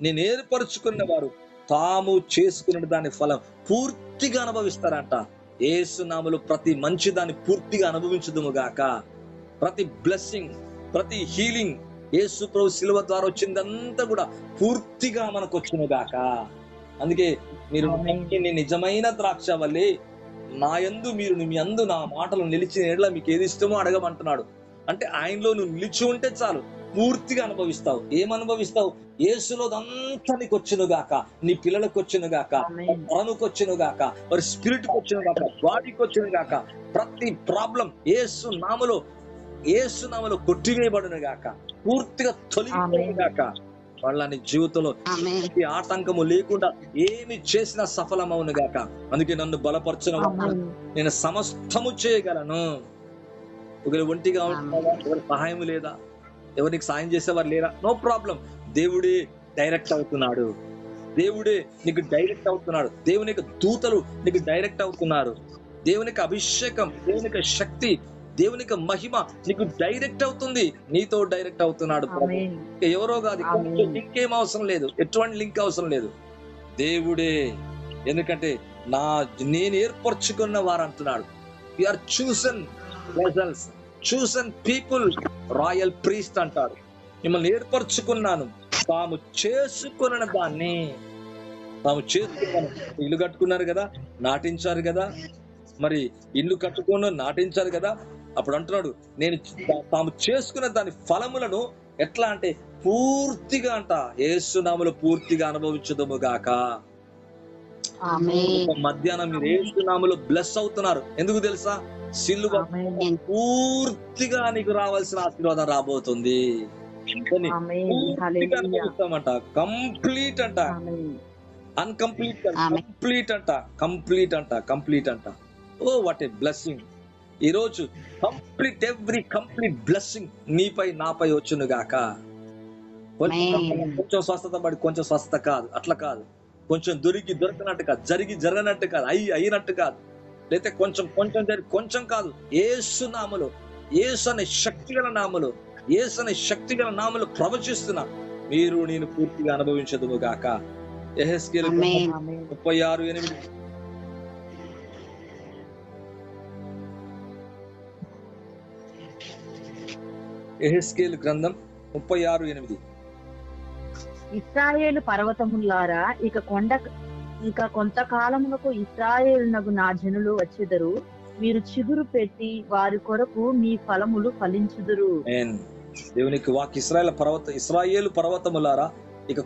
నేను ఏర్పరచుకున్న వారు తాము చేసుకున్న దాని ఫలం పూర్తిగా అనుభవిస్తారంట. యేసు నామములో ప్రతి మంచి దాన్ని పూర్తిగా అనుభవించుదుము గాక. ప్రతి బ్లెస్సింగ్, ప్రతి హీలింగ్ యేసు ప్రభు శిలువ ద్వారా వచ్చిందంతా కూడా పూర్తిగా మనకు వచ్చును గాక. అందుకే మీరు నిజమైన ద్రాక్షవల్లి నా యందు మీరు మీ యందు నా మాటలు నిలిచిన ఎడల మీకు ఏది ఇష్టమో అడగమంటున్నాడు. అంటే ఆయనలో నువ్వు నిలిచి ఉంటే చాలు, పూర్తిగా అనుభవిస్తావు. ఏమనుభవిస్తావు? యేసులో అంతా నీకు వచ్చును గాక, నీ పిల్లలకు వచ్చును గాక, తనకు వచ్చును గాక, మరి స్పిరిట్ కి వచ్చును గాక, బాడీకి వచ్చును గాక. ప్రతి ప్రాబ్లం యేసు నామములో కొట్టివేయబడును గాక, పూర్తిగా తొలగిపోను గాక. వాళ్ళ నీ జీవితంలో ఆటంకము లేకుండా ఏమి చేసినా సఫలమవును గాక. అందుకే నన్ను బలపరచున నేను సమస్తము చేయగలను. ఒకరు ఒంటిగా ఉంటున్నావా? ఎవరి సహాయం లేదా? ఎవరికి సాయం చేసేవారు లేరా? No problem. దేవుడే డైరెక్ట్ అవుతున్నాడు. దేవుడే నీకు డైరెక్ట్ అవుతున్నాడు. దేవునికి దూతలు నీకు డైరెక్ట్ అవుతున్నారు. దేవునికి అభిషేకం, దేవునికి శక్తి, దేవునికి మహిమ నీకు డైరెక్ట్ అవుతుంది. నీతో డైరెక్ట్ అవుతున్నాడు. ఎవరో కాదు, లింక్ ఏం అవసరం లేదు, ఎటువంటి లింక్ అవసరం లేదు. దేవుడే. ఎందుకంటే నేను ఏర్పరచుకున్న వారు అంటున్నాడు. We are chosen vessels, chosen people, royal priest అంటాడు. మిమ్మల్ని ఏర్పరచుకున్నాను. తాము చేసుకున్న దాన్ని తాము చేసుకున్నాను. ఇల్లు కట్టుకున్నారు కదా, నాటించారు కదా, మరి ఇల్లు కట్టుకున్న నాటించారు కదా. అప్పుడు అంటున్నాడు, నేను తాము చేసుకున్న దాని ఫలములను ఎట్లా అంటే పూర్తిగా అంట యేసు నామములో పూర్తిగా అనుభవించుదుము గాక. మధ్యాహ్నం మీరు యేసు నామములో బ్లెస్ అవుతున్నారు. ఎందుకు తెలుసా? సిలువ పూర్తిగా నీకు రావాల్సిన ఆశీర్వాదం రాబోతుంది. కంప్లీట్ అంట, అన్కంప్లీట్ కంప్లీట్ అంట, కంప్లీట్ అంట. Oh what a blessing. ఈ రోజు కంప్లీట్ బ్లెస్సింగ్ నీపై నాపై వచ్చును గాక. కొంచెం స్వస్థత పడి కొంచెం స్వస్థత కాదు, అట్లా కాదు. కొంచెం దొరకనట్టు కాదు, జరగనట్టు కాదు, అయినట్టు కాదు, లేకపోతే కొంచెం జరిగి కొంచెం కాదు. యేసు నామములో, యేసు అనే శక్తిగల నామములో, యేసు అనే శక్తిగల నామములో ప్రవచిస్తున్నా, మీరు నేను పూర్తిగా అనుభవించదుము గాక. యెహెజ్కేలు 36:8. యెహెజ్కేలు గ్రంథం 36:8. ఇశ్రాయేలు పర్వతములారా, ఇక కొంతకాలమునకు ఇశ్రాయేలునగు నా జనులు వచ్చెదరు. మీరు చిగురు పెట్టి వారి కొరకు మీ ఫలములు ఫలించుదురు. దేవునికి వాక్. ఇశ్రాయేలు పర్వతములారా, ఇక